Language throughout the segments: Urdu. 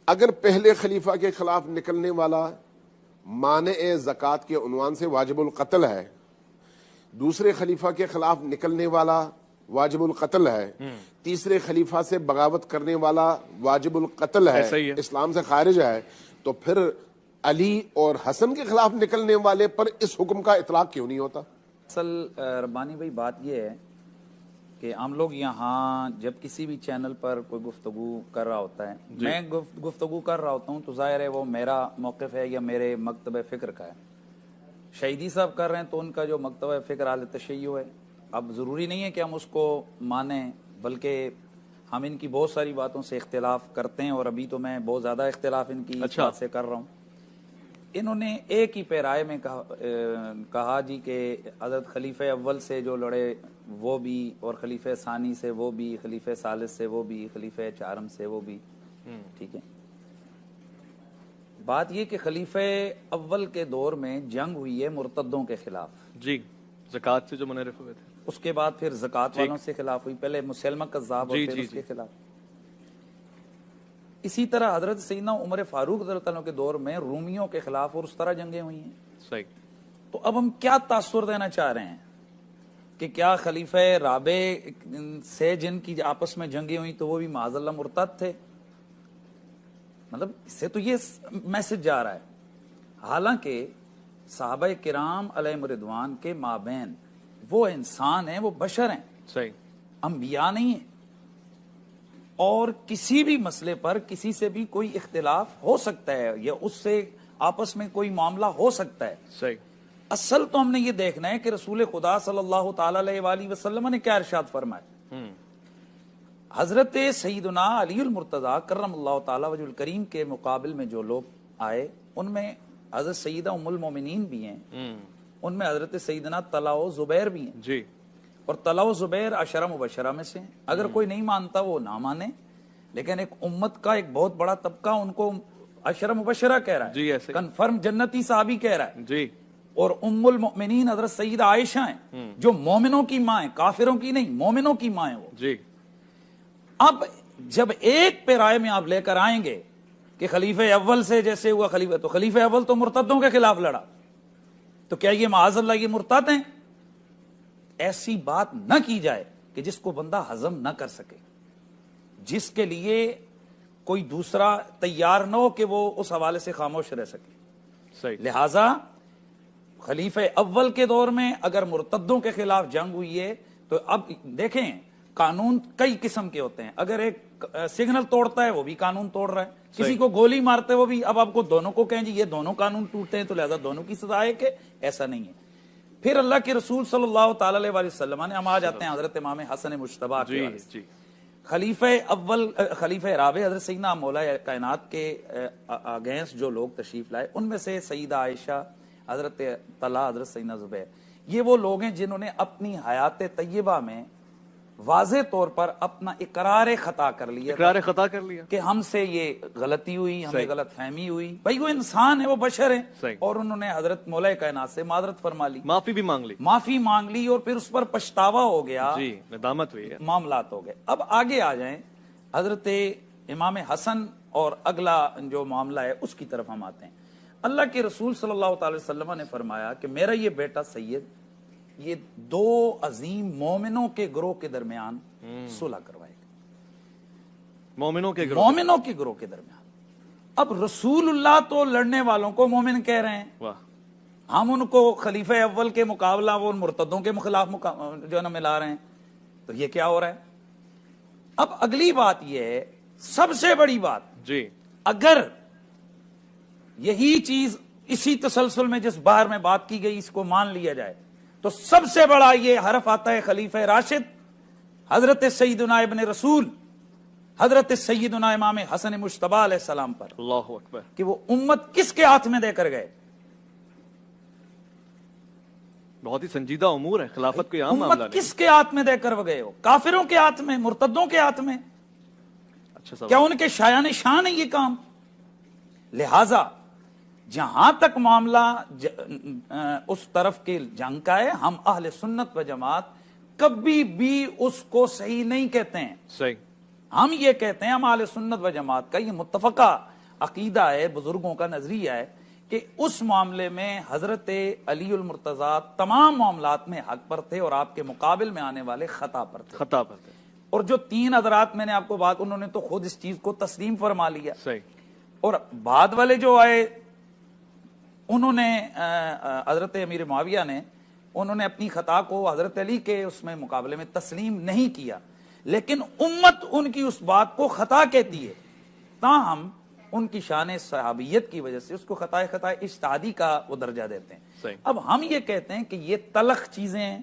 اگر پہلے خلیفہ کے خلاف نکلنے والا مانع زکوٰۃ کے عنوان سے واجب القتل ہے، دوسرے خلیفہ کے خلاف نکلنے والا واجب القتل ہے، تیسرے خلیفہ سے بغاوت کرنے والا واجب القتل ہے، اسلام سے خارج ہے، تو پھر علی اور حسن کے خلاف نکلنے والے پر اس حکم کا اطلاق کیوں نہیں ہوتا؟ اصل ربانی بھائی بات یہ ہے کہ ہم لوگ یہاں جب کسی بھی چینل پر کوئی گفتگو کر رہا ہوتا ہے، میں گفتگو کر رہا ہوتا ہوں تو ظاہر ہے وہ میرا موقف ہے یا میرے مکتب فکر کا ہے. شہیدی صاحب کر رہے ہیں تو ان کا جو مکتب فکر اہل تشیع ہے. اب ضروری نہیں ہے کہ ہم اس کو مانیں، بلکہ ہم ان کی بہت ساری باتوں سے اختلاف کرتے ہیں، اور ابھی تو میں بہت زیادہ اختلاف ان کی بات سے کر رہا ہوں. انہوں نے ایک ہی پیرائے میں کہا جی کہ حضرت خلیفہ اول سے جو لڑے وہ بھی، اور خلیفہ ثانی سے وہ بھی، خلیفہ ثالث سے وہ بھی، خلیفہ چارم سے وہ بھی. ٹھیک ہے، بات یہ کہ خلیفہ اول کے دور میں جنگ ہوئی ہے مرتدوں کے خلاف، جی، زکوٰۃ سے جو منحرف ہوئے تھے. اس کے بعد پھر زکوٰۃ والوں سے خلاف ہوئی، پہلے مسلمہ کذاب اور پھر اس کے خلاف. اسی طرح حضرت سیدنا عمر فاروق رضی اللہ عنہ کے دور میں رومیوں کے خلاف اور اس طرح جنگیں ہوئی ہیں. صحیح. تو اب ہم کیا تاثر دینا چاہ رہے ہیں کہ کیا خلیفہ رابع سے جن کی آپس میں جنگیں ہوئی تو وہ بھی معاذ اللہ مرتد تھے؟ مطلب اس سے تو یہ میسج جا رہا ہے. حالانکہ صحابہ کرام علیہم رضوان کے مابین وہ انسان ہیں، وہ بشر ہیں، صحیح، انبیاء نہیں ہیں، اور کسی بھی مسئلے پر کسی سے بھی کوئی اختلاف ہو سکتا ہے یا اس سے آپس میں کوئی معاملہ ہو سکتا ہے. صحیح. اصل تو ہم نے یہ دیکھنا ہے کہ رسول خدا صلی اللہ تعالی علیہ وآلہ وسلم نے کیا ارشاد فرمایا. حضرت سیدنا علی المرتضیٰ کرم اللہ تعالی وجہ الکریم کے مقابل میں جو لوگ آئے، ان میں حضرت سیدہ ام المومنین بھی ہیں، ان میں حضرت سیدنا طلحہ و زبیر بھی ہیں. جی. اور طلحہ و زبیر عشرہ مبشرہ میں سے ہیں. اگر کوئی نہیں مانتا وہ نہ مانے، لیکن ایک امت کا ایک بہت بڑا طبقہ ان کو عشرہ مبشرہ کہہ رہا ہے، جی، ایسے کنفرم جنتی صحابی کہہ رہا ہے. جی. اور ام المؤمنین حضرت سیدہ عائشہ ہیں، جو مومنوں کی ماں ہیں، کافروں کی نہیں، مومنوں کی ماں ہیں وہ. جی. اب جب ایک پیرائے میں آپ لے کر آئیں گے کہ خلیفہ اول سے جیسے ہوا خلیفہ، تو خلیفہ اول تو مرتدوں کے خلاف لڑا، تو کیا یہ معاذ اللہ یہ مرتد ہیں؟ ایسی بات نہ کی جائے کہ جس کو بندہ ہضم نہ کر سکے، جس کے لیے کوئی دوسرا تیار نہ ہو کہ وہ اس حوالے سے خاموش رہ سکے. صحیح. لہذا خلیفہ اول کے دور میں اگر مرتدوں کے خلاف جنگ ہوئی ہے تو اب دیکھیں قانون کئی قسم کے ہوتے ہیں. اگر ایک سگنل توڑتا ہے وہ بھی قانون توڑ رہا ہے، کسی کو گولی مارتے وہ بھی. اب آپ کو دونوں کو کہیں جی یہ دونوں قانون ٹوٹتے ہیں تو لہذا دونوں کی سزا ہے، کہ ایسا نہیں ہے. پھر اللہ کے رسول صلی اللہ تعالی علیہ وسلم نے، ہم آ جاتے ہیں حضرت امام حسن مجتبی کے حوالے سے. خلیفہ اول خلیفہ رابع حضرت سیدنا مولا کائنات کے اگینسٹ جو لوگ تشریف لائے، ان میں سے سیدہ عائشہ، حضرت طلحہ، حضرت سیدنا زبیر، یہ وہ لوگ ہیں جنہوں نے اپنی حیات طیبہ میں واضح طور پر اپنا اقرار خطا کر لیا کہ ہم سے یہ غلطی ہوئی، ہمیں غلط فہمی ہوئی. بھائی وہ انسان ہے، وہ بشر ہیں، اور انہوں نے حضرت مولا کائنات سے معذرت فرما لی، معافی مانگ لی، اور پھر اس پر پچھتاوا ہو گیا، ندامت ہوئی، معاملات ہو گئے. اب آگے آ جائیں حضرت امام حسن اور اگلا جو معاملہ ہے اس کی طرف ہم آتے ہیں. اللہ کے رسول صلی اللہ تعالی وسلم نے فرمایا کہ میرا یہ بیٹا سید یہ دو عظیم مومنوں کے گروہ کے درمیان صلح کروائے گا، مومنوں کے گروہ کے درمیان. اب رسول اللہ تو لڑنے والوں کو مومن کہہ رہے ہیں، ہم ان کو خلیفہ اول کے مقابلہ وہ مرتدوں کے خلاف جو ہے نا ملا رہے ہیں. تو یہ کیا ہو رہا ہے؟ اب اگلی بات یہ ہے، سب سے بڑی بات، جی، اگر یہی چیز اسی تسلسل میں جس بار میں بات کی گئی اس کو مان لیا جائے تو سب سے بڑا یہ حرف آتا ہے خلیفہ راشد حضرت سیدنا ابن رسول حضرت سیدنا امام حسن مجتبی علیہ السلام پر. اللہ اکبر. کہ وہ امت کس کے ہاتھ میں دے کر گئے؟ بہت ہی سنجیدہ امور ہے، خلافت کوئی عام معاملہ نہیں. امت کس کے ہاتھ میں دے کر گئے ہو؟ کافروں کے ہاتھ میں، مرتدوں کے ہاتھ میں. اچھا، کیا ان کے شایان شان ہے یہ کام؟ لہذا جہاں تک معاملہ اس طرف کے جنگ کا ہے، ہم اہل سنت و جماعت کبھی بھی اس کو صحیح نہیں کہتے ہیں. صحیح. ہم یہ کہتے ہیں، ہم اہل سنت و جماعت کا یہ متفقہ عقیدہ ہے، بزرگوں کا نظریہ ہے کہ اس معاملے میں حضرت علی المرتضیٰ تمام معاملات میں حق پر تھے اور آپ کے مقابل میں آنے والے خطا پر تھے. خطا پر تھے. اور جو 3 حضرات میں نے آپ کو بات، انہوں نے تو خود اس چیز کو تسلیم فرما لیا. صحیح. اور بعد والے جو آئے انہوں نے حضرت امیر معاویہ نے، انہوں نے اپنی خطا کو حضرت علی کے اس میں مقابلے میں تسلیم نہیں کیا، لیکن امت ان کی اس بات کو خطا کہتی ہے، تاہم ان کی شان صحابیت کی وجہ سے اس کو خطا اجتہادی کا وہ درجہ دیتے ہیں. صحیح. اب ہم یہ کہتے ہیں کہ یہ تلخ چیزیں ہیں،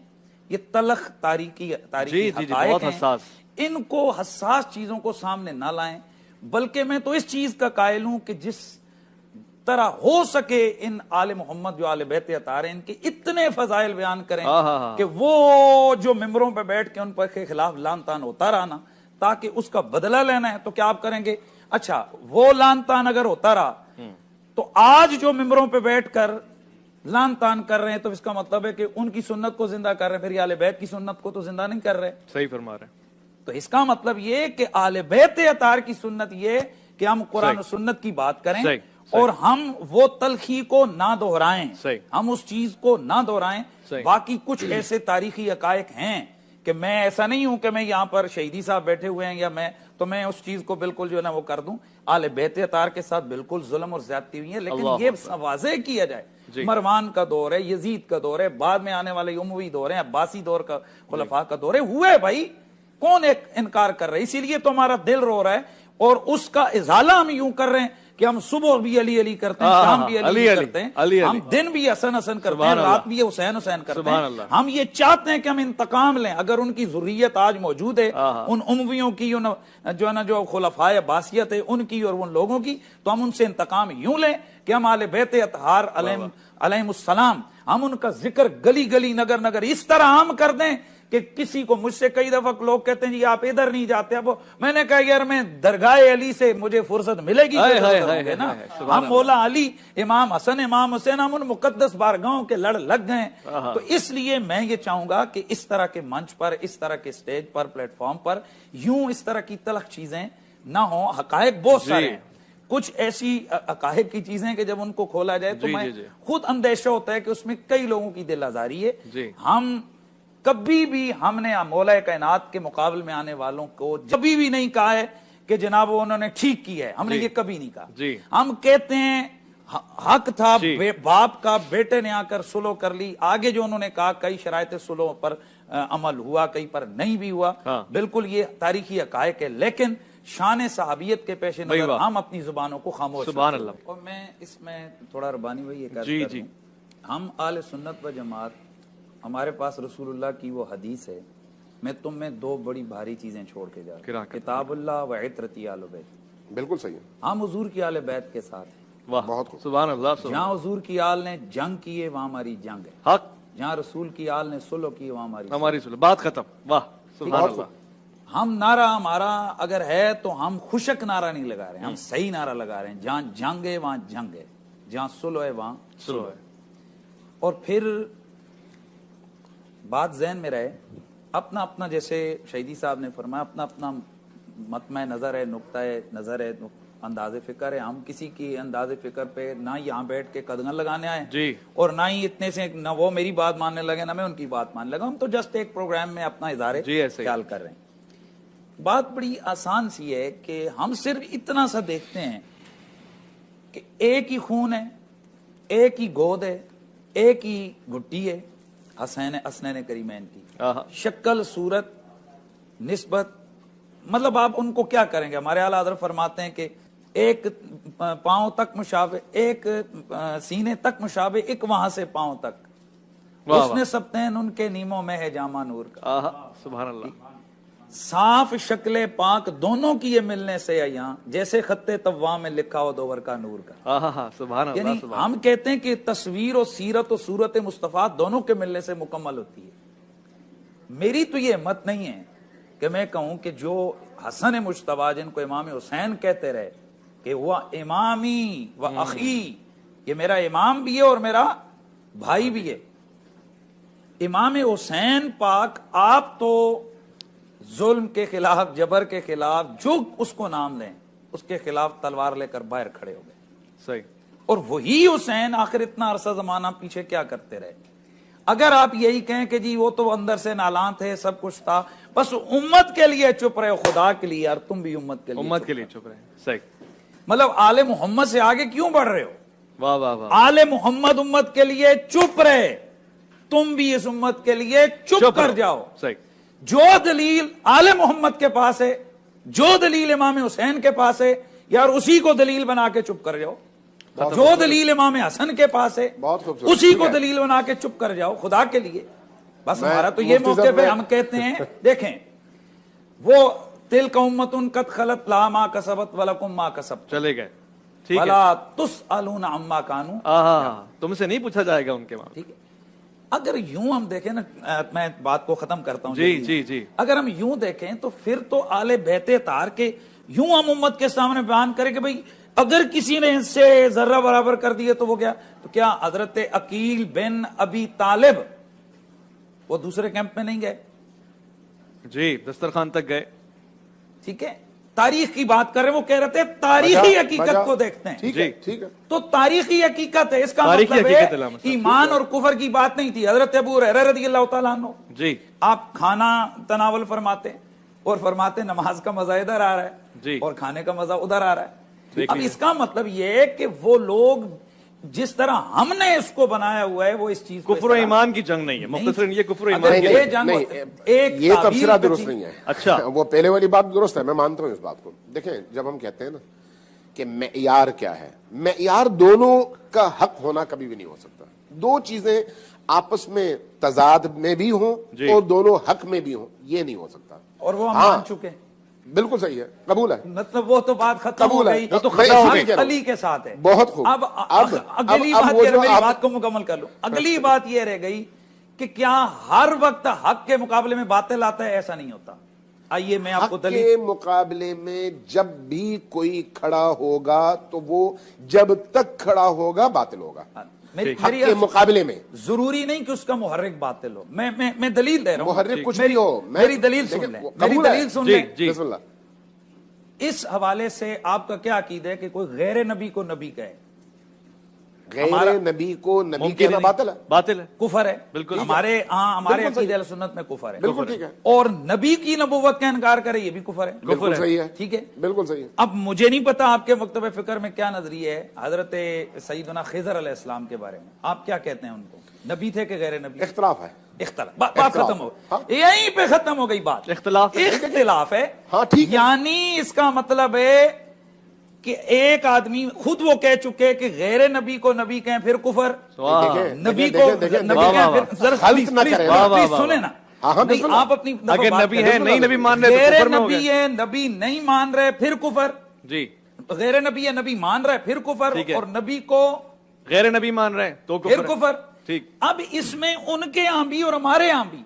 یہ تلخ تاریخی جی حقائق بہت ہیں، حساس. ان کو حساس چیزوں کو سامنے نہ لائیں، بلکہ میں تو اس چیز کا قائل ہوں کہ جس طرح ہو سکے ان آل محمد جو آل بیت اطہار ہیں، ان کے اتنے فضائل بیان کریں کہ وہ جو ممبروں پہ بیٹھ کے ان پر کے خلاف لان تان ہوتا رہا نا، تاکہ اس کا بدلہ لینا ہے تو کیا آپ کریں گے؟ اچھا وہ لان تان اگر ہوتا رہا تو آج جو ممبروں پہ بیٹھ کر لان تان کر رہے ہیں تو اس کا مطلب ہے کہ ان کی سنت کو زندہ کر رہے ہیں، پھر یہ آل بیت کی سنت کو تو زندہ نہیں کر رہے. صحیح فرما رہے ہیں. تو اس کا مطلب یہ کہ آل بیت اطہار کی سنت یہ کہ ہم قرآن و سنت کی بات کریں اور ہم وہ تلخی کو نہ دہرائیں، ہم اس چیز کو نہ دہرائیں. باقی کچھ ایسے تاریخی حقائق ہیں کہ میں ایسا نہیں ہوں کہ میں یہاں پر شہیدی صاحب بیٹھے ہوئے ہیں یا میں اس چیز کو بالکل جو ہے نا وہ کر دوں. آل بیت اطہار کے ساتھ بالکل ظلم اور زیادتی ہوئی ہے، لیکن یہ واضح کیا جائے مروان کا دور ہے، یزید کا دور ہے، بعد میں آنے والے اموی دور ہے، عباسی دور کا خلفاء کا دور ہے، ہوئے بھائی، کون ایک انکار کر رہے؟ اسی لیے تو ہمارا دل رو رہا ہے اور اس کا ازالہ ہم یوں کر رہے ہیں کہ ہم صبح بھی علی علی کرتے ہیں، شام بھی علی کرتے ہیں، ہم دن بھی حسن حسن کرتے ہیں، رات بھی حسین حسین کرتے ہیں. ہم یہ چاہتے ہیں کہ ہم انتقام لیں. اگر ان کی ذریت آج موجود ہے، ان امویوں کی جو ہے نا جو خلفاء عباسیت ہے ان کی اور ان لوگوں کی، تو ہم ان سے انتقام یوں لیں کہ ہم آل بیت اطہار علیہم السلام، ہم ان کا ذکر گلی گلی نگر نگر اس طرح عام کر دیں کہ کسی کو، مجھ سے کئی دفعہ لوگ کہتے ہیں جی آپ ادھر نہیں جاتے. اب میں نے کہا یار میں درگاہ علی سے مجھے فرصت ملے گی نا، ہم مولا علی، امام حسن، امام حسین، ہم ان مقدس بارگاہوں کے لڑ لگ گئے. تو اس لیے میں یہ چاہوں گا کہ اس طرح کے منچ پر، اس طرح کے سٹیج پر، پلیٹ فارم پر یوں اس طرح کی تلخ چیزیں نہ ہوں. حقائق بہت سارے ہیں، کچھ ایسی حقائق کی چیزیں کہ جب ان کو کھولا جائے تو میں خود اندیشہ ہوتا ہے کہ اس میں کئی لوگوں کی دل آزاری ہے. ہم کبھی بھی ہم نے مولا کائنات کے مقابل میں آنے والوں کو کبھی بھی نہیں کہا ہے کہ جناب انہوں نے ٹھیک کیا ہے، ہم نے یہ کبھی نہیں کہا. ہم کہتے ہیں حق تھا باپ کا، بیٹے نے آ کر سلو کر لی. آگے جو انہوں نے کہا کئی شرائط سلو پر عمل ہوا، کئی پر نہیں بھی ہوا، بالکل یہ تاریخی حقائق ہے. لیکن شان صحابیت کے پیش نظر ہم اپنی زبانوں کو خاموش. سبحان اللہ. اور میں اس میں تھوڑا ربانی بھائی یہ کہتا ہوں، ہم اہل سنت و جماعت، ہمارے پاس رسول اللہ کی وہ حدیث ہے، میں تم میں 2 بڑی بھاری چیزیں چھوڑ کے جا رہا ہوں، کتاب اللہ و عطرتی آل بیت. بالکل صحیح ہے. ہم حضور کی آل بیت کے ساتھ ہیں. بہت خوب. سبحان اللہ. جہاں حضور کی آل نے جنگ کی ہے وہاں ہماری جنگ ہے. حق. جہاں رسول کی آل نے صلح کی ہے وہاں ہماری صلح. بات ختم. واہ سبحان اللہ. ہم نعرہ ہمارا اگر ہے تو ہم خوشک نعرہ نہیں لگا رہے ہیں، ہم صحیح نعرہ لگا رہے ہیں. جہاں جنگ ہے وہاں جنگ ہے، جہاں صلح ہے وہاں صلح ہے. اور پھر بات ذہن میں رہے، اپنا اپنا جیسے شہیدی صاحب نے فرمایا اپنا اپنا مطمع نظر ہے، نقطہ نظر ہے، انداز فکر ہے. ہم کسی کی انداز فکر پہ نہ یہاں بیٹھ کے قدغن لگانے آئے اور نہ ہی اتنے سے نہ وہ میری بات ماننے لگے نہ میں ان کی بات ماننے لگا. ہم تو جسٹ ایک پروگرام میں اپنا اظہار خیال کر رہے ہیں. بات بڑی آسان سی ہے کہ ہم صرف اتنا سا دیکھتے ہیں کہ ایک ہی خون ہے، ایک ہی گود ہے، ایک ہی گھٹی ہے، حسین حسنین کریمین کی شکل، صورت، نسبت. مطلب آپ ان کو کیا کریں گے؟ ہمارے اعلیٰ حضرت فرماتے ہیں کہ ایک پاؤں تک مشابہ، ایک سینے تک مشابہ، ایک وہاں سے پاؤں تک، اس نے سبتین ان کے نیموں میں ہے جامع نور کا. سبحان اللہ. صاف شکل پاک دونوں کی یہ ملنے سے یہاں جیسے خط طوا میں لکھا ہو دوور کا نور کا. سبحان اللہ. یعنی ہم کہتے ہیں کہ تصویر و سیرت و صورت مصطفیٰ دونوں کے ملنے سے مکمل ہوتی ہے. میری تو یہ ہمت نہیں ہے کہ میں کہوں کہ جو حسن مجتبیٰ جن کو امام حسین کہتے رہے کہ وہ امامی و اخی، یہ میرا امام بھی ہے اور میرا بھائی بھی ہے. امام حسین پاک آپ تو ظلم کے خلاف، جبر کے خلاف، جو اس کو نام لیں، اس کے خلاف تلوار لے کر باہر کھڑے ہو گئے. صحیح. اور وہی حسین آخر اتنا عرصہ زمانہ پیچھے کیا کرتے رہے. اگر آپ یہی کہیں کہ جی وہ تو اندر سے نالان تھے، سب کچھ تھا، بس امت کے لیے چپ رہے، خدا کے لیے، اور تم بھی امت کے لیے چپ رہے. صحیح. مطلب آل محمد سے آگے کیوں بڑھ رہے ہو؟ واہ واہ واہ. آل محمد امت کے لیے چپ رہے، تم بھی اس امت کے لیے چپ کر جاؤ. صحیح. جو دلیل آل محمد کے پاس ہے، جو دلیل امام حسین کے پاس ہے، یار اسی کو دلیل بنا کے چپ کر جاؤ. جو دلیل امام حسن کے پاس ہے اسی کو دلیل بنا کے چپ کر جاؤ، خدا کے لیے. بس ہمارا تو یہ موقع پہ ہم کہتے ہیں، دیکھیں وہ تلک امۃ قد خلت لہا ما کسبت ولکم ما کسبتم، چلے گئے. ٹھیک ہے. ولا تسألون عما کانوا، تم سے نہیں پوچھا جائے گا ان کے وہاں. ٹھیک ہے. اگر یوں ہم دیکھیں نا، میں بات کو ختم کرتا ہوں. جی جی جی. اگر ہم یوں دیکھیں تو پھر تو آل بیت طاہر کے یوں ہم امت کے سامنے بیان کریں کہ بھئی اگر کسی نے ان سے ذرہ برابر کر دیے تو وہ کیا، تو کیا حضرت عقیل بن ابی طالب وہ دوسرے کیمپ میں نہیں گئے؟ جی دسترخوان تک گئے. ٹھیک ہے. تاریخ کی بات کر رہے ہیں، وہ کہہ رہے تھے تاریخی حقیقت کو دیکھتے ہیں. ٹھیک ہے. تو تاریخی حقیقت ہے، اس کا تاریخی مطلب حقیقت ہے علامہ صاحب. ایمان اور کفر کی بات نہیں تھی. حضرت ابو ہریرہ رضی اللہ تعالیٰ عنہ جی. آپ کھانا تناول فرماتے اور فرماتے نماز کا مزہ ادھر آ رہا ہے جی. اور کھانے کا مزہ ادھر آ رہا ہے. اب اس کا مطلب یہ ہے کہ وہ لوگ جس طرح ہم نے اس کو بنایا ہوا ہے وہ اس چیز کو کفر و ایمان کی جنگ نہیں ہے، مختصراً یہ کفر و ایمان نہیں، کی یہ جنگ یہ تبصرہ درست نہیں ہے. اچھا وہ پہلے والی بات درست ہے، میں مانتا ہوں اس بات کو. دیکھیں جب ہم کہتے ہیں نا کہ معیار کیا ہے، معیار دونوں کا حق ہونا کبھی بھی نہیں ہو سکتا. دو چیزیں آپس میں تضاد میں بھی ہوں اور دونوں حق میں بھی ہوں، یہ نہیں ہو سکتا. اور وہ ہم مان چکے. بالکل صحیح ہے، قبول ہے. مطلب وہ تو بات ختم ہو گئی، وہ تو علی کے ساتھ ہے. بہت خوب. اب اگلی بات، میری بات کو مکمل کر لوں. اگلی بات یہ رہ گئی کہ کیا ہر وقت حق کے مقابلے میں باطل آتا ہے؟ ایسا نہیں ہوتا. آئیے میں آپ کو دلیل. حق کے مقابلے میں جب بھی کوئی کھڑا ہوگا تو وہ جب تک کھڑا ہوگا باطل ہوگا. حق کے مقابلے میں ضروری نہیں کہ اس کا محرک باطل ہو. میں دلیل دے رہا ہوں. محرک کچھ بھی ہو. میری دلیل سن لیں، میری دلیل سن لیں. بسم اللہ. اس حوالے سے آپ کا کیا عقیدہ ہے کہ کوئی غیر نبی کو نبی کہے؟ غیر نبی کو نبی کہنا باطل ہے، باطل ہے، کفر ہے. بالکل. ہمارے عقیدہ اہل سنت میں کفر ہے. بالکل ٹھیک ہے. اور نبی کی نبوت کا انکار کرے یہ بھی کفر ہے. بالکل صحیح ہے. ٹھیک ہے، بالکل صحیح ہے. اب مجھے نہیں پتا آپ کے مکتب فکر میں کیا نظریہ ہے حضرت سیدنا خضر علیہ السلام کے بارے میں. آپ کیا کہتے ہیں ان کو؟ نبی تھے کہ غیر نبی؟ اختلاف ہے. بات ختم ہو، یہیں پہ ختم ہو گئی بات. اختلاف ہے. ہاں ٹھیک ہے. یعنی اس کا مطلب ہے کہ ایک آدمی خود وہ کہہ چکے کہ غیر نبی کو نبی کہیں پھر کفر، نبی کو نبی کہیں پھر سنیں نا. آپ اپنی اگر نبی ہے نہیں نبی مان رہے، غیر نبی ہے نبی نہیں مان رہے پھر کفر. جی. غیر نبی ہے نبی مان رہے پھر کفر، اور نبی کو غیر نبی مان رہے تو پھر کفر. ٹھیک. اب اس میں ان کے یہاں بھی اور ہمارے یہاں بھی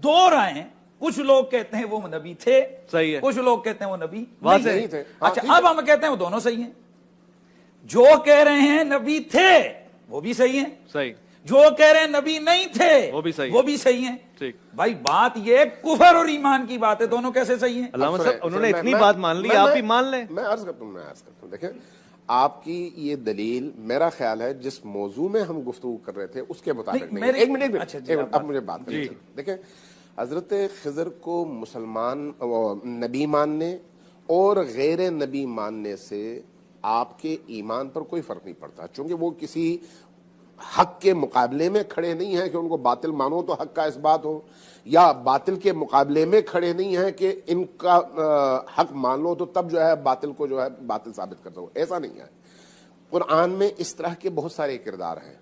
دو رائے ہیں. کچھ لوگ کہتے ہیں وہ نبی تھے، صحیح ہے. کچھ لوگ کہتے ہیں وہ نبی نہیں تھے. اچھا اب ہم کہتے ہیں وہ دونوں صحیح ہیں. جو کہہ رہے ہیں نبی تھے وہ بھی صحیح ہیں، صحیح. جو کہہ رہے ہیں نبی نہیں تھے وہ بھی صحیح ہیں. ٹھیک. بھائی بات یہ کفر اور ایمان کی بات ہے، دونوں کیسے صحیح ہیں؟ علامہ صاحب انہوں نے اتنی بات مان لی، آپ بھی مان لیں. میں عرض کرتا ہوں دیکھیں آپ کی یہ دلیل میرا خیال ہے جس موضوع میں ہم گفتگو کر رہے تھے اس کے مطابق نہیں. ایک منٹ اب مجھے بات کریں. دیکھیں حضرت خضر کو مسلمان نبی ماننے اور غیر نبی ماننے سے آپ کے ایمان پر کوئی فرق نہیں پڑتا، چونکہ وہ کسی حق کے مقابلے میں کھڑے نہیں ہیں کہ ان کو باطل مانو تو حق کا اثبات ہو، یا باطل کے مقابلے میں کھڑے نہیں ہیں کہ ان کا حق مان لو تو تب جو ہے باطل کو جو ہے باطل ثابت کر دو. ایسا نہیں ہے. قرآن میں اس طرح کے بہت سارے کردار ہیں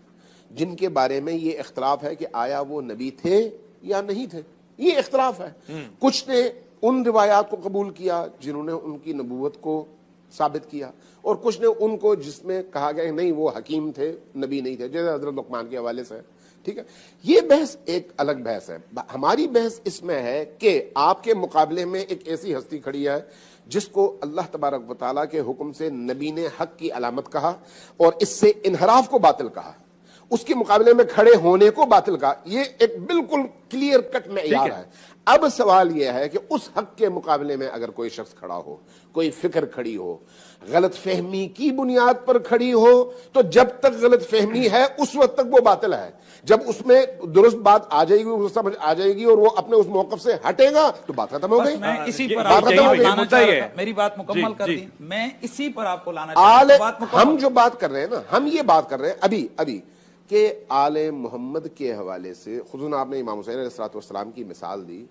جن کے بارے میں یہ اختلاف ہے کہ آیا وہ نبی تھے یا نہیں تھے. یہ اختلاف ہے. کچھ نے ان روایات کو قبول کیا جنہوں نے ان کی نبوت کو ثابت کیا، اور کچھ نے ان کو جس میں کہا گیا نہیں وہ حکیم تھے نبی نہیں تھے، جیسے حضرت لقمان کے حوالے سے. ٹھیک ہے، یہ بحث ایک الگ بحث ہے. ہماری بحث اس میں ہے کہ آپ کے مقابلے میں ایک ایسی ہستی کھڑی ہے جس کو اللہ تبارک و تعالیٰ کے حکم سے نبی نے حق کی علامت کہا اور اس سے انحراف کو باطل کہا، اس کے مقابلے میں کھڑے ہونے کو باطل کا، یہ ایک بالکل کلیئر کٹ معیار ہے۔ اب سوال یہ ہے کہ اس حق کے مقابلے میں اگر کوئی شخص کھڑا ہو، کوئی فکر کھڑی ہو، غلط فہمی کی بنیاد پر کھڑی ہو، تو جب تک غلط فہمی ہے اس وقت تک وہ باطل ہے۔ جب اس میں درست بات آ جائے گی، وہ سمجھ آ جائے گی اور وہ اپنے اس موقف سے ہٹے گا تو بات ختم ہو گئی۔ میں اسی پر بات ختم ہو گئی۔ میری بات مکمل کر دی، میں اسی پر آپ کو لانا آل چاہتا ہوں۔ ہم جو بات کر رہے ہیں نا، ہم یہ بات کر رہے ہیں ابھی کہ آل محمد کے حوالے سے خصوصاً آپ نے امام حسین علیہ السلام کی مثال دی۔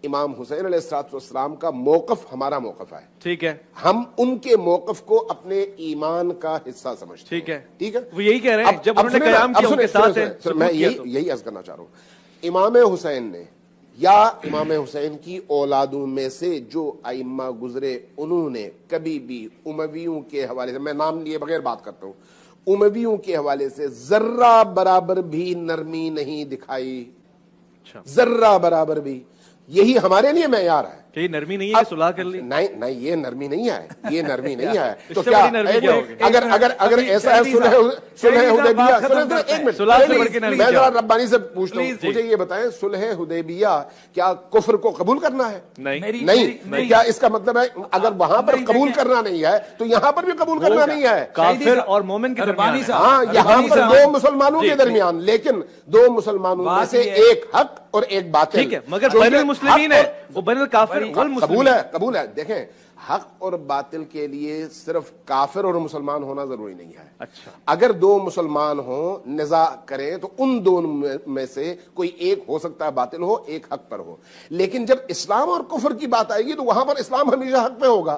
امام حسین علیہ السلام کا موقف ہمارا موقف ہے، ٹھیک ہے، ہم ان کے موقف کو اپنے ایمان کا حصہ سمجھتے ہیں، ٹھیک ہے، وہ یہی کہہ رہے ہیں جب انہوں نے قیام کیا ان کے ساتھ ہیں۔ میں یہی عرض کرنا چاہ رہا ہوں، امام حسین نے یا امام حسین کی اولادوں میں سے جو ائمہ گزرے، انہوں نے کبھی بھی امویوں کے حوالے سے، میں نام لیے بغیر بات کرتا ہوں، امویوں کے حوالے سے ذرہ برابر بھی نرمی نہیں دکھائی، ذرہ برابر بھی۔ یہی ہمارے لیے معیار ہے کہ یہ نرمی نہیں ہے، صلح کر لی؟ نہیں، یہ نرمی نہیں ہے، یہ نرمی نہیں ہے۔ تو کیا اگر ایسا ہے صلح حدیبیہ، ایک منٹ میں ذرا ربانی سے پوچھتا ہوں، مجھے یہ بتائیں صلح حدیبیہ کیا کفر کو قبول کرنا ہے؟ نہیں۔ کیا اس کا مطلب ہے اگر وہاں پر قبول کرنا نہیں ہے تو یہاں پر بھی قبول کرنا نہیں ہے؟ کافر اور مومن کے درمیان، ہاں، یہاں پر دو مسلمانوں کے درمیان، لیکن دو مسلمانوں میں سے ایک حق اور ایک باطل، ٹھیک ہے، مگر بین المسلمین ہے، وہ بین الکافر والمسلمین۔ قبول ہے۔ دیکھیں، حق اور باطل کے لیے صرف کافر اور مسلمان ہونا ضروری نہیں ہے۔ اچھا، اگر دو مسلمان ہوں، نزاع کریں، تو ان دونوں میں سے کوئی ایک ہو سکتا ہے باطل ہو، ایک حق پر ہو۔ لیکن جب اسلام اور کفر کی بات آئے گی تو وہاں پر اسلام ہمیشہ حق پہ ہوگا۔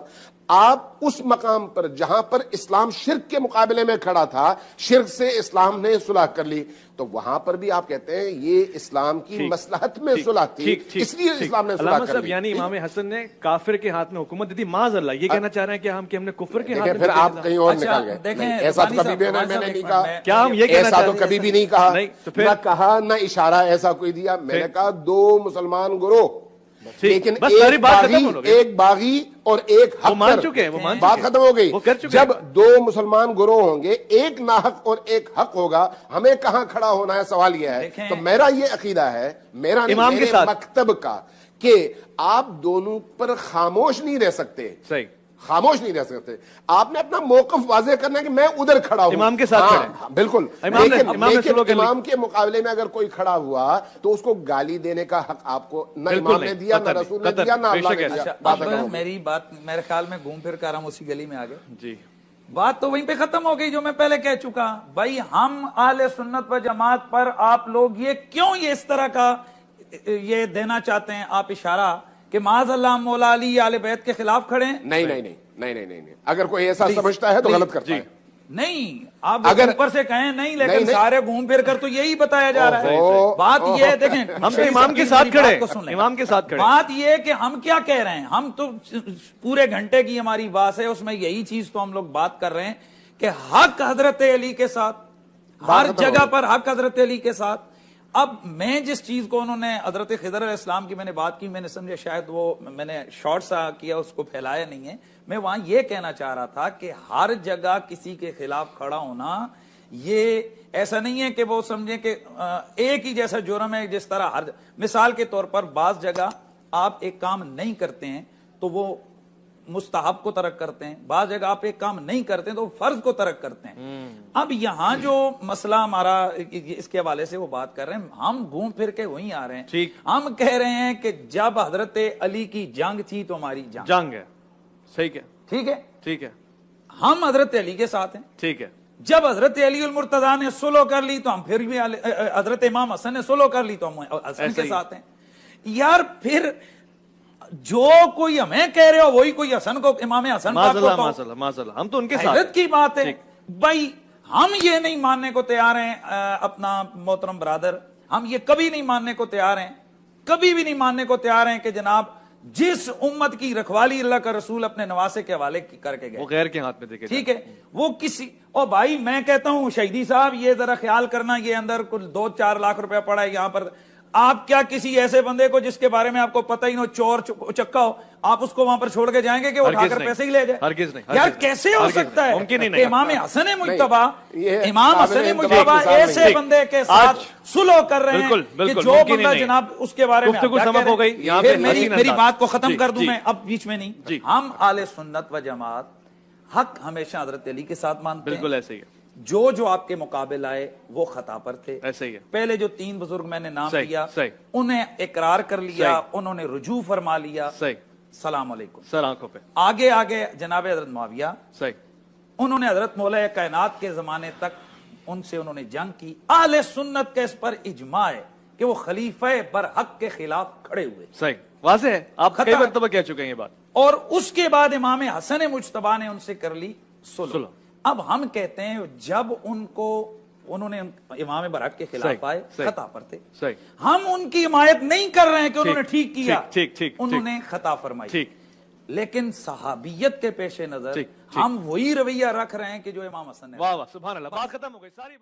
آپ اس مقام پر جہاں پر اسلام شرک کے مقابلے میں کھڑا تھا، شرک سے اسلام نے صلح کر لی، تو وہاں پر بھی آپ کہتے ہیں یہ اسلام کی مصلحت میں صلح تھی، اس لیے اسلام نے صلح کر لی۔ یعنی امام حسن نے کافر کے ہاتھ میں حکومت دی تھی، معاذ اللہ یہ کہنا چاہ رہے ہیں کہ ہم نے کفر کے ہاتھ میں؟ پھر آپ کہیں اور نکال گئے۔ ایسا تو کبھی بھی میں نے نہیں کہا، کیا ہم یہ کہنا ایسا تو کبھی بھی نہیں کہا، نہ کہا نہ اشارہ ایسا کوئی دیا۔ میں نے کہا دو مسلمان گروہ، لیکن ایک باغی اور ایک حق پر، بات ختم ہو گئی۔ جب دو مسلمان گروہ ہوں گے، ایک ناحق اور ایک حق ہوگا، ہمیں کہاں کھڑا ہونا ہے؟ سوال یہ ہے۔ تو میرا یہ عقیدہ ہے، میرا میرے مکتب کا، کہ آپ دونوں پر خاموش نہیں رہ سکتے، خاموش نہیں رہ سکتے۔ آپ نے اپنا موقف واضح کرنا ہے کہ میں ادھر کھڑا ہوں، امام کے ساتھ کھڑے، بالکل، لیکن امام کے مقابلے میں اگر کوئی کھڑا ہوا تو اس کو گالی دینے کا حق آپ کو نہ امام نے دیا، نہ رسول نے دیا، نہ اللہ نے دیا۔ میری بات میرے خیال میں گھوم پھر کر ہم اسی گلی میں آگے، جی بات تو وہیں پہ ختم ہو گئی جو میں پہلے کہہ چکا۔ بھائی ہم اہل سنت و جماعت پر آپ لوگ یہ کیوں یہ اس طرح کا یہ دینا چاہتے ہیں آپ اشارہ کہ معاذ اللہ مولا علی آل بیت کے خلاف کھڑے ہیں؟ نہیں، اگر کوئی ایسا سمجھتا ہے تو غلط کرتا ہے۔ نہیں، آپ اگر اوپر سے کہیں نہیں، لیکن سارے گھوم پھر کر تو یہی بتایا جا رہا ہے۔ بات یہ ہے، دیکھیں ہم تو امام کے ساتھ کھڑے، امام کے ساتھ کھڑے۔ بات یہ ہے کہ ہم کیا کہہ رہے ہیں، ہم تو پورے گھنٹے کی ہماری بات ہے، اس میں یہی چیز تو ہم لوگ بات کر رہے ہیں کہ حق حضرت علی کے ساتھ، ہر جگہ پر حق حضرت علی کے ساتھ۔ اب میں جس چیز کو انہوں نے حضرت خضر علیہ السلام کی میں نے بات کی، میں نے سمجھا شاید وہ میں نے شارٹ سا کیا، اس کو پھیلایا نہیں ہے۔ میں وہاں یہ کہنا چاہ رہا تھا کہ ہر جگہ کسی کے خلاف کھڑا ہونا یہ ایسا نہیں ہے کہ وہ سمجھیں کہ ایک ہی جیسا جرم ہے، جس طرح ہر مثال کے طور پر بعض جگہ آپ ایک کام نہیں کرتے ہیں تو وہ مستحب کو ترک کرتے ہیں، بعض جگہ آپ ایک کام نہیں کرتے ہیں تو فرض کو ترک کرتے ہیں۔ اب یہاں جو مسئلہ ہمارا اس کے حوالے سے وہ بات کر رہے ہیں، ہم گھوم پھر کے وہیں آ رہے ہیں۔ ہم کہہ رہے ہیں کہ جب حضرت علی کی جنگ تھی تو ہماری جنگ ہے، ٹھیک ہے، ہم حضرت علی کے ساتھ ہیں، ٹھیک ہے۔ جب حضرت علی المرتضیٰ نے صلح کر لی تو ہم پھر بھی، حضرت امام حسن نے صلح کر لی تو ہم حسن کے ساتھ ہیں۔ یار پھر جو کوئی ہمیں کہہ رہے ہو وہی کوئی حسن کو، امام حسن ہم تو ان کے ساتھ کی بات ہے۔ بھائی ہم یہ نہیں ماننے کو تیار ہیں اپنا محترم برادر، ہم یہ کبھی نہیں ماننے کو تیار ہیں، کبھی بھی نہیں ماننے کو تیار ہیں کہ جناب جس امت کی رکھوالی اللہ کا رسول اپنے نواسے کے حوالے کر کے گئے، وہ غیر کے ہاتھ میں دے کے، ٹھیک ہے، وہ کسی اور بھائی میں کہتا ہوں شہیدی صاحب یہ ذرا خیال کرنا، یہ اندر کل 2-4 لاکھ روپے پڑا ہے، یہاں پر آپ کیا کسی ایسے بندے کو جس کے بارے میں آپ کو پتہ ہی نہ ہو، چور چکا ہو، آپ اس کو وہاں پر چھوڑ کے جائیں گے کہ وہ اٹھا کر پیسے ہی لے جائے؟ ہرگز نہیں، یار ہرگز کیسے نہیں، ہو ہرگز سکتا ہے ممکن ہی کہ نہیں۔ امام حسن مجتبیٰ یہ امام قابل حسن انتباہ مجتبیٰ مثال نہیں۔ ایسے بندے کے ساتھ سلو کر رہے ہیں بالکل، کہ بالکل، جو ممکن ہی بندہ نہیں۔ جناب اس کے بارے میں گفتگو آپ کیا سمجھ کہہ ہو رہے گئی، ہیں؟ یہاں پھر پہ میری حسین میری انداز۔ بات کو ختم جی، کر دوں جی۔ میں اب بیچ میں نہیں۔ جی۔ ہم اہل سنت و جماعت حق ہمیشہ حضرت علی کے ساتھ مانتے ہیں، بالکل ایسے ہی ہے، جو آپ کے مقابل آئے وہ خطا پر تھے، ایسے ہی ہے۔ پہلے جو 3 بزرگ میں نے نام صحیح، لیا صحیح۔ انہیں اقرار کر لیا، صحیح۔ انہوں نے رجوع فرما لیا، صحیح، سلام علیکم۔ سر آنکھوں پہ، آگے آگے جناب حضرت معاویہ، صحیح، انہوں نے حضرت مولا کائنات کے زمانے تک ان سے انہوں نے جنگ کی۔ اہل سنت کا اس پر اجماع ہے کہ وہ خلیفہ برحق کے خلاف کھڑے ہوئے، صحیح، واضح ہے، آپ خطا کئی ہے۔ مرتبہ کہہ چکے ہیں یہ بات۔ اور اس کے بعد امام حسن مجتبیٰ نے ان سے کر لی صلح۔ صلح۔ اب ہم کہتے ہیں جب انہوں نے امام برحق کے خلاف صحیح، آئے، صحیح، خطا پر تھے، صحیح، ہم ان کی حمایت نہیں کر رہے ہیں کہ انہوں نے ٹھیک، ٹھیک کیا، ٹھیک، ٹھیک، انہوں نے خطا فرمائی، ٹھیک، لیکن صحابیت کے پیش نظر ٹھیک، ٹھیک۔ ہم وہی رویہ رکھ رہے ہیں کہ جو امام حسن نے واہ واہ، سبحان اللہ، بات ختم ہو گئی ساری۔